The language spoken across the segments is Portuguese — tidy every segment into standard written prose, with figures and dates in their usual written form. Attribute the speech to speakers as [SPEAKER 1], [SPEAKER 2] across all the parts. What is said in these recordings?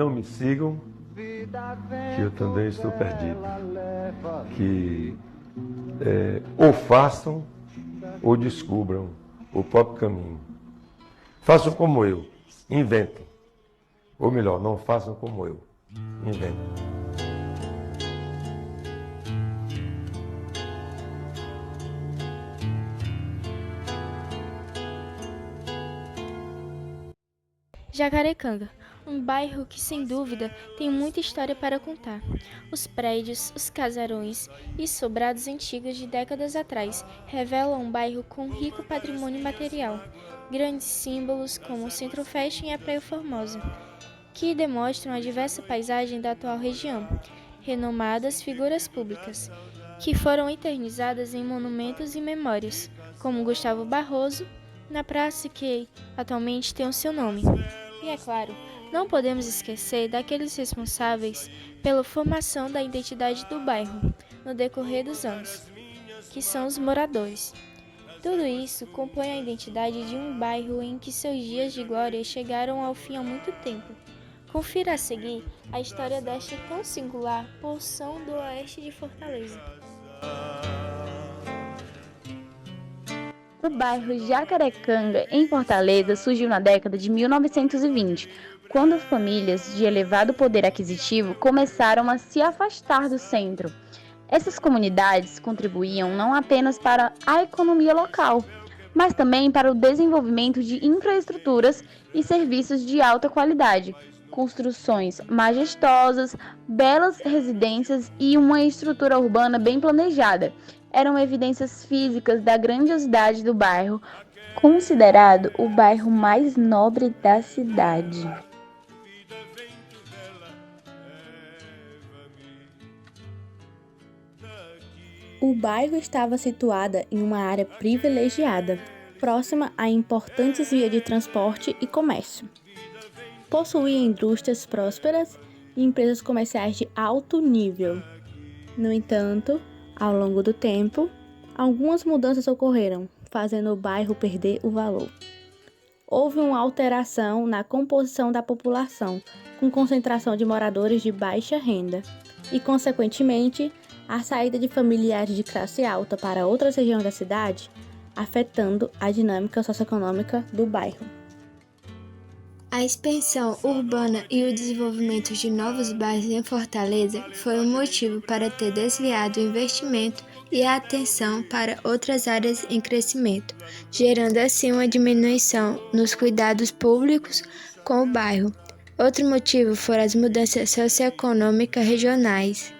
[SPEAKER 1] Não me sigam, que eu também estou perdido. Que ou façam ou descubram o próprio caminho. Façam como eu, inventem. Ou melhor, não façam como eu, inventem.
[SPEAKER 2] Jacarecanga, um bairro que sem dúvida tem muita história para contar. Os prédios, os casarões e sobrados antigos de décadas atrás revelam um bairro com rico patrimônio material. Grandes símbolos como o Centro Fashion e a Praia Formosa, que demonstram a diversa paisagem da atual região. Renomadas figuras públicas, que foram eternizadas em monumentos e memórias, como Gustavo Barroso, na praça que atualmente tem o seu nome. E é claro, não podemos esquecer daqueles responsáveis pela formação da identidade do bairro no decorrer dos anos, que são os moradores. Tudo isso compõe a identidade de um bairro em que seus dias de glória chegaram ao fim há muito tempo. Confira a seguir a história desta tão singular porção do oeste de Fortaleza.
[SPEAKER 3] O bairro Jacarecanga, em Fortaleza, surgiu na década de 1920, quando famílias de elevado poder aquisitivo começaram a se afastar do centro. Essas comunidades contribuíam não apenas para a economia local, mas também para o desenvolvimento de infraestruturas e serviços de alta qualidade, construções majestosas, belas residências e uma estrutura urbana bem planejada. Eram evidências físicas da grandiosidade do bairro, considerado o bairro mais nobre da cidade.
[SPEAKER 4] O bairro estava situado em uma área privilegiada, próxima a importantes vias de transporte e comércio. Possuía indústrias prósperas e empresas comerciais de alto nível. No entanto, ao longo do tempo, algumas mudanças ocorreram, fazendo o bairro perder o valor. Houve uma alteração na composição da população, com concentração de moradores de baixa renda e, consequentemente, a saída de familiares de classe alta para outras regiões da cidade, afetando a dinâmica socioeconômica do bairro.
[SPEAKER 2] A expansão urbana e o desenvolvimento de novos bairros em Fortaleza foi um motivo para ter desviado o investimento e a atenção para outras áreas em crescimento, gerando assim uma diminuição nos cuidados públicos com o bairro. Outro motivo foram as mudanças socioeconômicas regionais,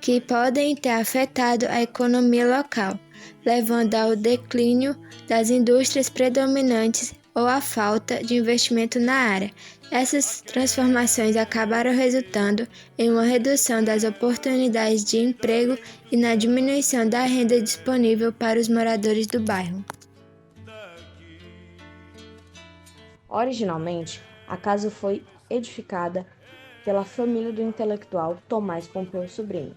[SPEAKER 2] que podem ter afetado a economia local, levando ao declínio das indústrias predominantes ou à falta de investimento na área. Essas transformações acabaram resultando em uma redução das oportunidades de emprego e na diminuição da renda disponível para os moradores do bairro.
[SPEAKER 3] Originalmente, a casa foi edificada pela família do intelectual Tomás Pompeu Sobrinho,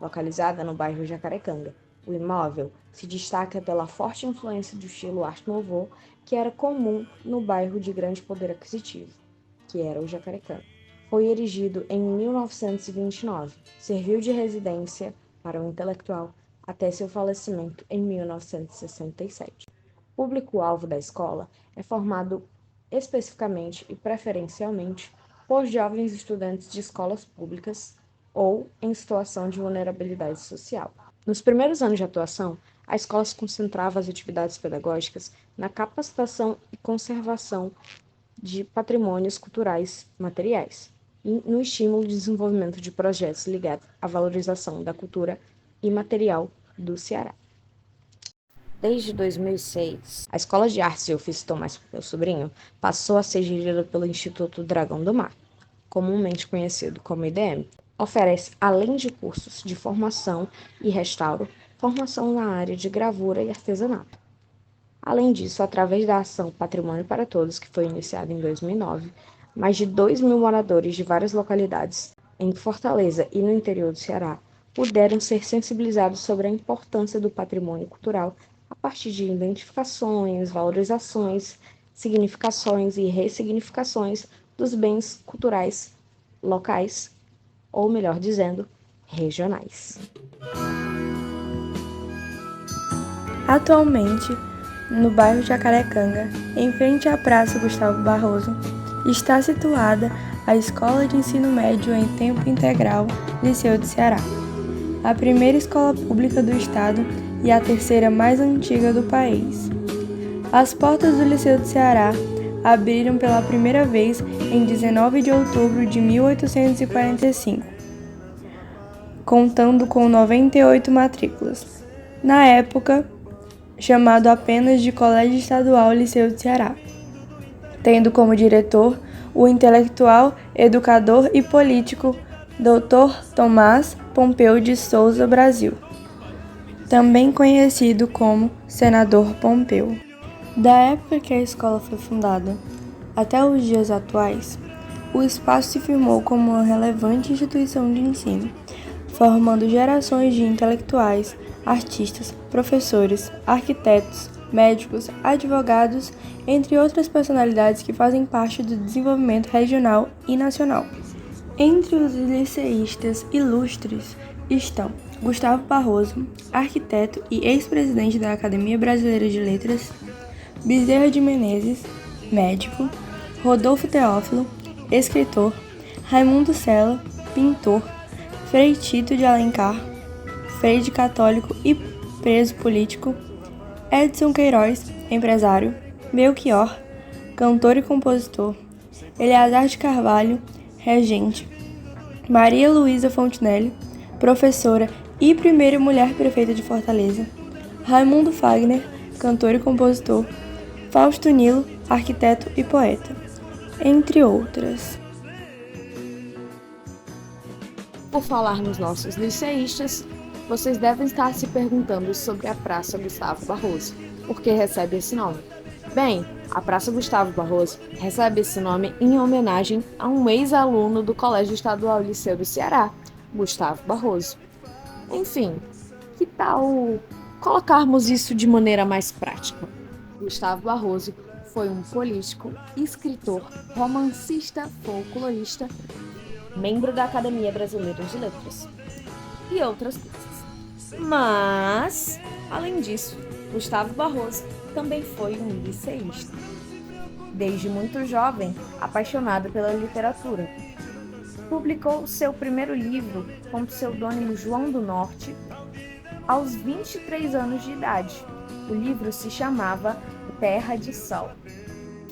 [SPEAKER 3] localizada no bairro Jacarecanga. O imóvel se destaca pela forte influência do estilo Art Nouveau, que era comum no bairro de grande poder aquisitivo, que era o Jacarecanga. Foi erigido em 1929, serviu de residência para o intelectual até seu falecimento em 1967. O público-alvo da escola é formado especificamente e preferencialmente por jovens estudantes de escolas públicas ou em situação de vulnerabilidade social. Nos primeiros anos de atuação, a escola se concentrava as atividades pedagógicas na capacitação e conservação de patrimônios culturais materiais e no estímulo e desenvolvimento de projetos ligados à valorização da cultura imaterial do Ceará. Desde 2006, a Escola de Artes e Ofícios Tomás Pompeu Sobrinho passou a ser gerida pelo Instituto Dragão do Mar, comumente conhecido como IDM. Oferece, além de cursos de formação e restauro, formação na área de gravura e artesanato. Além disso, através da ação Patrimônio para Todos, que foi iniciada em 2009, mais de 2.000 moradores de várias localidades em Fortaleza e no interior do Ceará puderam ser sensibilizados sobre a importância do patrimônio cultural a partir de identificações, valorizações, significações e ressignificações dos bens culturais locais, ou melhor dizendo, regionais.
[SPEAKER 5] Atualmente, no bairro Jacarecanga, em frente à Praça Gustavo Barroso, está situada a Escola de Ensino Médio em Tempo Integral Liceu do Ceará, a primeira escola pública do estado e a terceira mais antiga do país. As portas do Liceu do Ceará abriram pela primeira vez em 19 de outubro de 1845, contando com 98 matrículas. Na época, chamado apenas de Colégio Estadual Liceu do Ceará, tendo como diretor o intelectual, educador e político Dr. Tomás Pompeu de Souza Brasil, também conhecido como Senador Pompeu. Da época que a escola foi fundada até os dias atuais, o espaço se firmou como uma relevante instituição de ensino, formando gerações de intelectuais, artistas, professores, arquitetos, médicos, advogados, entre outras personalidades que fazem parte do desenvolvimento regional e nacional. Entre os liceístas ilustres estão Gustavo Barroso, arquiteto e ex-presidente da Academia Brasileira de Letras, Bezerra de Menezes, médico, Rodolfo Teófilo, escritor, Raimundo Sela, pintor, Frei Tito de Alencar, frade católico e preso político, Edson Queiroz, empresário, Belchior, cantor e compositor, Eleazar de Carvalho, regente, Maria Luísa Fontinelli, professora e primeira mulher prefeita de Fortaleza, Raimundo Fagner, cantor e compositor, Fausto Nilo, arquiteto e poeta, entre outras.
[SPEAKER 3] Por falar nos nossos liceístas, vocês devem estar se perguntando sobre a Praça Gustavo Barroso, por que recebe esse nome. Bem, a Praça Gustavo Barroso recebe esse nome em homenagem a um ex-aluno do Colégio Estadual Liceu do Ceará, Gustavo Barroso. Enfim, que tal colocarmos isso de maneira mais prática? Gustavo Barroso foi um político, escritor, romancista, folclorista, membro da Academia Brasileira de Letras e outras coisas. Mas, além disso, Gustavo Barroso também foi um liceísta. Desde muito jovem, apaixonado pela literatura, publicou seu primeiro livro com o pseudônimo João do Norte aos 23 anos de idade. O livro se chamava Terra de Sol.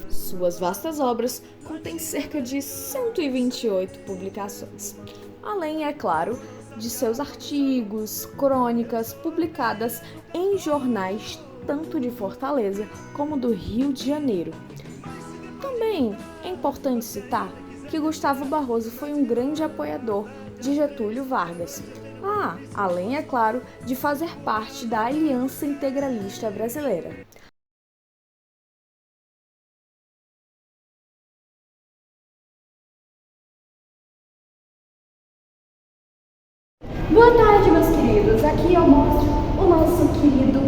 [SPEAKER 3] Suas vastas obras contêm cerca de 128 publicações, além, é claro, de seus artigos, crônicas publicadas em jornais tanto de Fortaleza como do Rio de Janeiro. Também é importante citar que Gustavo Barroso foi um grande apoiador de Getúlio Vargas, além, é claro, de fazer parte da Aliança Integralista Brasileira.
[SPEAKER 6] Boa tarde, meus queridos. Aqui eu mostro o nosso querido,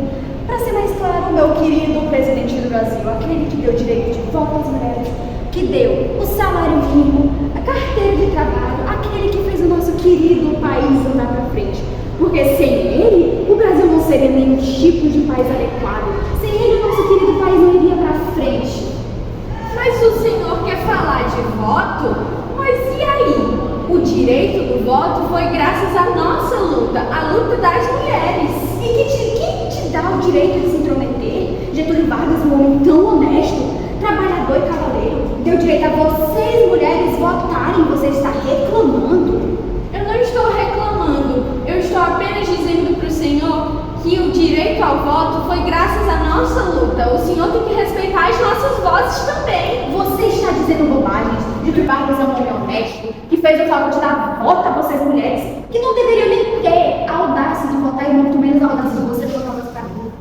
[SPEAKER 6] para ser mais claro, o meu querido presidente do Brasil, aquele que deu direito de voto às mulheres, que deu o salário mínimo, a carteira de trabalho, aquele que fez o nosso querido país andar para frente. Porque sem ele, o Brasil não seria nenhum tipo de país adequado. Sem ele, o nosso querido país não iria para frente. Mas o senhor quer falar de voto? Mas e aí? O direito do voto foi graças à nossa luta, a luta das mulheres. E quem te dá o direito de se intrometer? Getúlio Vargas, um homem tão honesto, trabalhador e cavaleiro, deu direito a vocês, mulheres, votarem. Você está reclamando? Eu não estou reclamando. Eu estou apenas dizendo para o senhor que o direito ao voto foi graças à nossa luta. O senhor tem que respeitar as nossas vozes também. Você está dizendo bobagens. Getúlio Vargas é um homem honesto que fez o favor de dar voto a vocês, mulheres, que não deveriam nem ter a audácia de votar e muito menos a audácia de você votar para mim.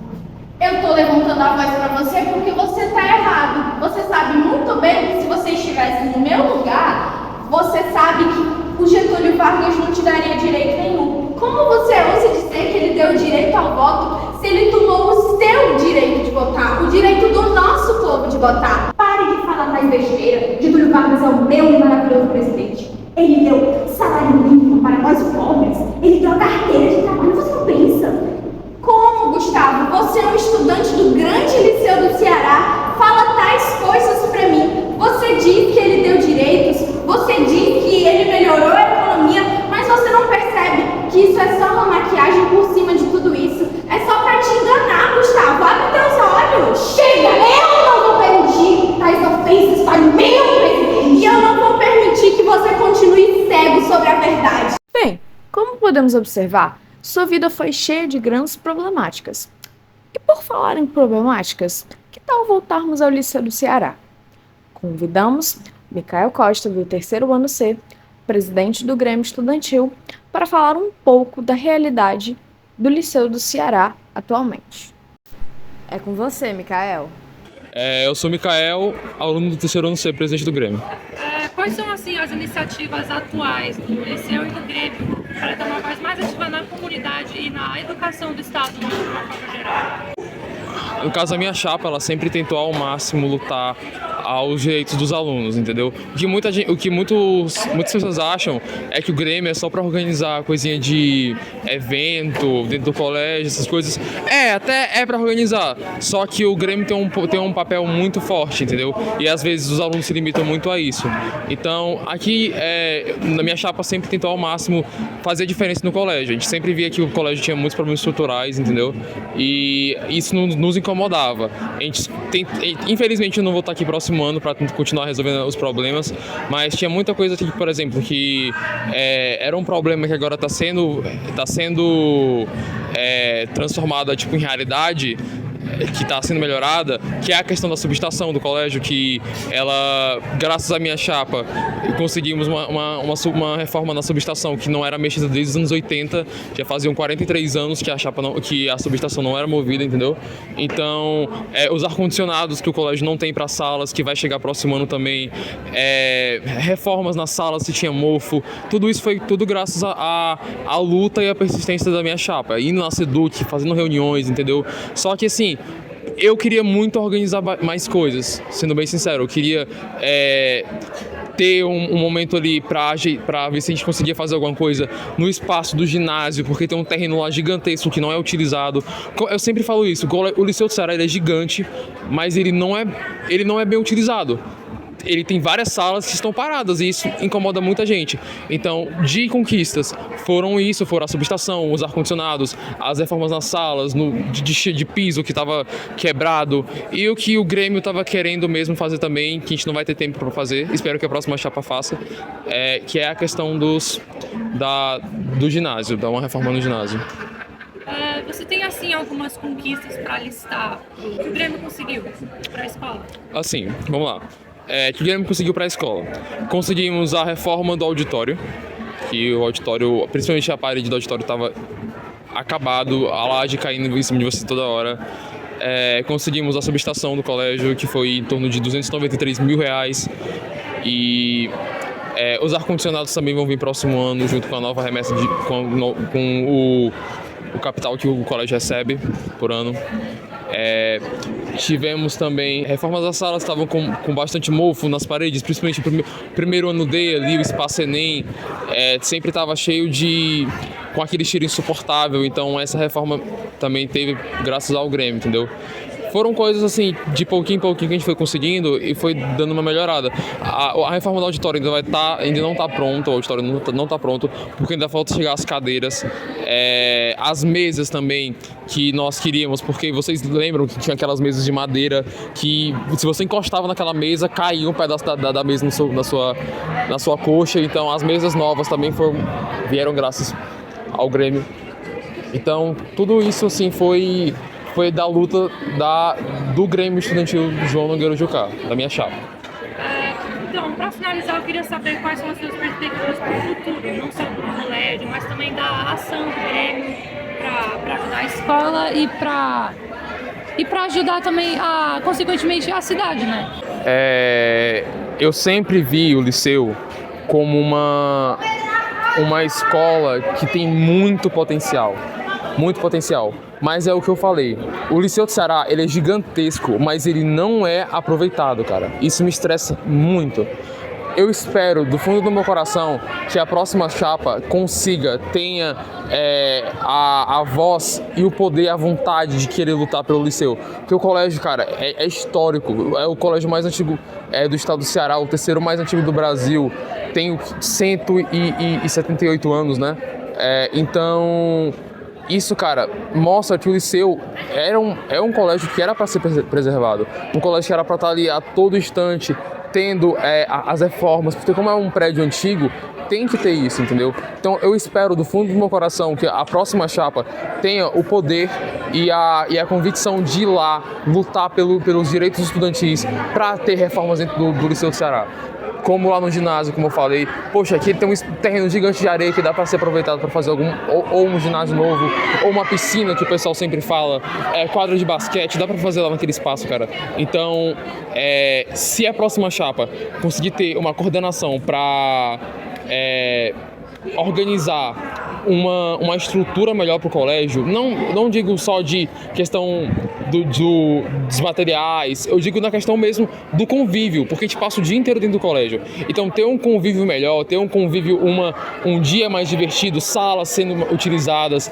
[SPEAKER 6] Eu estou levantando a voz para você porque você está errado. Você sabe muito bem que se você estivesse no meu lugar, você sabe que o Getúlio Vargas não te daria direito nenhum. Como você ousa dizer que ele deu direito ao voto se ele tomou o seu direito de votar, o direito do nosso povo de votar? Pare de falar mais besteira. Getúlio Vargas é o meu e maravilhoso presidente. Ele deu salário mínimo para nós pobres. Ele deu a carteira de trabalho. Você não pensa? Como, Gustavo? Você é um estudante do grande Liceu do Ceará. Fala tais coisas pra mim. Você diz que ele deu direitos. Você diz que ele melhorou a economia. Mas você não percebe que isso é só uma maquiagem por cima de tudo isso. É só pra te enganar, Gustavo. Abre teus olhos. Chega! Eu não vou permitir tais ofensas para o meu presidente. E eu não vou permitir que você continue cego sobre a verdade.
[SPEAKER 5] Bem, como podemos observar, sua vida foi cheia de grandes problemáticas. E por falar em problemáticas, que tal voltarmos ao Liceu do Ceará? Convidamos Micael Costa, do 3º ano C, presidente do Grêmio Estudantil, para falar um pouco da realidade do Liceu do Ceará atualmente. É com você, Micael.
[SPEAKER 7] Eu sou Micael, aluno do 3º ano C, presidente do Grêmio.
[SPEAKER 8] Quais são assim, as iniciativas atuais do Liceu e do Grêmio para ter uma voz mais ativa na comunidade e na educação do Estado de uma forma geral?
[SPEAKER 7] No caso da minha chapa, ela sempre tentou ao máximo lutar aos direitos dos alunos, entendeu? O que muitas pessoas acham é que o Grêmio é só para organizar coisinha de evento dentro do colégio, essas coisas. Até é para organizar, só que o Grêmio tem um papel muito forte, entendeu? E às vezes os alunos se limitam muito a isso. Então, aqui, na minha chapa, sempre tentou ao máximo fazer diferença no colégio. A gente sempre via que o colégio tinha muitos problemas estruturais, entendeu? E isso nos incomodava. Infelizmente, eu não vou estar aqui próximo ano para continuar resolvendo os problemas, mas tinha muita coisa aqui, por exemplo, que era um problema que agora está sendo transformada em realidade, que está sendo melhorada, que é a questão da subestação do colégio, que ela, graças à minha chapa, conseguimos uma reforma na subestação que não era mexida desde os anos 80, já faziam 43 anos que a subestação não era movida, entendeu? Então, os ar-condicionados que o colégio não tem para salas, que vai chegar próximo ano também, reformas nas salas se tinha mofo, tudo isso foi tudo graças à luta e à persistência da minha chapa, indo na SEDUC, fazendo reuniões, entendeu? Só que assim, eu queria muito organizar mais coisas, sendo bem sincero. Eu queria ter um momento ali pra ver se a gente conseguia fazer alguma coisa no espaço do ginásio, porque tem um terreno lá gigantesco que não é utilizado. Eu sempre falo isso, o Liceu do Ceará ele é gigante, mas ele não é bem utilizado. Ele tem várias salas que estão paradas e isso incomoda muita gente. Então, de conquistas, foram a subestação, os ar-condicionados, as reformas nas salas, de piso que estava quebrado e o que o Grêmio estava querendo mesmo fazer também, que a gente não vai ter tempo para fazer, espero que a próxima chapa faça, que é a questão do ginásio, dar uma reforma no ginásio.
[SPEAKER 8] Você tem, assim, algumas conquistas para listar que o Grêmio conseguiu para a escola? Assim,
[SPEAKER 7] vamos lá. Que o Grêmio conseguiu para a escola. Conseguimos a reforma do auditório, que o auditório, principalmente a parede do auditório, estava acabado, a laje caindo em cima de você toda hora. Conseguimos a subestação do colégio, que foi em torno de R$293 mil. E os ar-condicionados também vão vir próximo ano, junto com a nova remessa, com o capital que o colégio recebe por ano. Tivemos também reformas das salas, estavam com bastante mofo nas paredes, principalmente o primeiro ano D ali, o espaço Enem, sempre estava cheio com aquele cheiro insuportável, então essa reforma também teve graças ao Grêmio, entendeu? Foram coisas assim, de pouquinho em pouquinho que a gente foi conseguindo e foi dando uma melhorada. A reforma do auditório ainda não está pronta, o auditório não está pronto, porque ainda falta chegar as cadeiras, as mesas também que nós queríamos, porque vocês lembram que tinha aquelas mesas de madeira que se você encostava naquela mesa, caía um pedaço da mesa na sua coxa, então as mesas novas também vieram graças ao Grêmio. Então tudo isso assim foi da luta do Grêmio Estudantil João Nogueira Jucá, da minha chapa.
[SPEAKER 8] Então, para finalizar, eu queria saber quais são as suas perspectivas para o futuro, não só para o colégio, mas também da ação do Grêmio para ajudar a escola e para ajudar também, consequentemente, a cidade, né?
[SPEAKER 7] Eu sempre vi o Liceu como uma escola que tem muito potencial. Mas é o que eu falei, o Liceu do Ceará, ele é gigantesco, mas ele não é aproveitado, cara. Isso me estressa muito. eu espero do fundo do meu coração que a próxima chapa tenha a voz e o poder, a vontade de querer lutar pelo Liceu. Porque o colégio, cara, é histórico, é o colégio mais antigo do estado do Ceará, o terceiro mais antigo do Brasil, tem 178 anos, né? Então, isso, cara, mostra que o Liceu é um colégio que era para ser preservado, um colégio que era para estar ali a todo instante, tendo as reformas, porque como é um prédio antigo, tem que ter isso, entendeu? Então eu espero do fundo do meu coração que a próxima chapa tenha o poder e a convicção de ir lá lutar pelos direitos estudantis para ter reformas dentro do Liceu do Ceará. Como lá no ginásio, como eu falei, poxa, aqui tem um terreno gigante de areia que dá para ser aproveitado para fazer ou um ginásio novo, ou uma piscina que o pessoal sempre fala, quadra de basquete, dá para fazer lá naquele espaço, cara. Então, se a próxima chapa conseguir ter uma coordenação para organizar uma estrutura melhor para o colégio, não digo só de questão dos materiais, eu digo na questão mesmo do convívio, porque a gente passa o dia inteiro dentro do colégio. Então ter um convívio melhor, ter um convívio, um dia mais divertido, salas sendo utilizadas,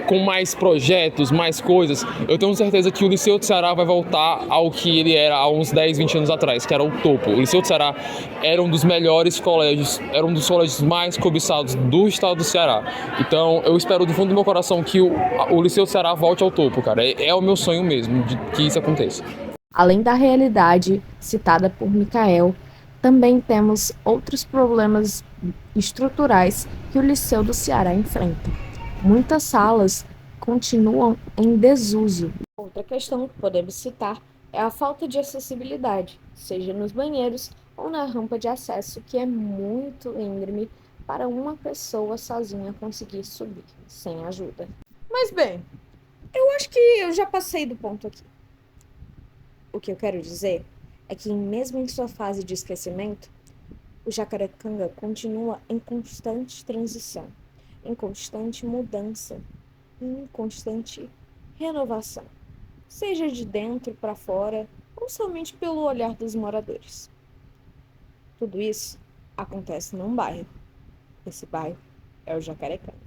[SPEAKER 7] com mais projetos, mais coisas, eu tenho certeza que o Liceu do Ceará vai voltar ao que ele era há uns 10, 20 anos atrás, que era o topo. O Liceu do Ceará era um dos melhores colégios, era um dos colégios mais cobiçados do estado do Ceará. Então eu espero do fundo do meu coração que o Liceu do Ceará volte ao topo, cara. É o meu sonho mesmo de que isso aconteça.
[SPEAKER 3] Além da realidade citada por Micael, também temos outros problemas estruturais que o Liceu do Ceará enfrenta. Muitas salas continuam em desuso. Outra questão que podemos citar é a falta de acessibilidade, seja nos banheiros ou na rampa de acesso, que é muito íngreme para uma pessoa sozinha conseguir subir, sem ajuda. Mas bem, eu acho que eu já passei do ponto aqui. O que eu quero dizer é que, mesmo em sua fase de esquecimento, o Jacarecanga continua em constante transição, em constante mudança, em constante renovação, seja de dentro para fora ou somente pelo olhar dos moradores. Tudo isso acontece num bairro. Esse bairro é o Jacarecanga.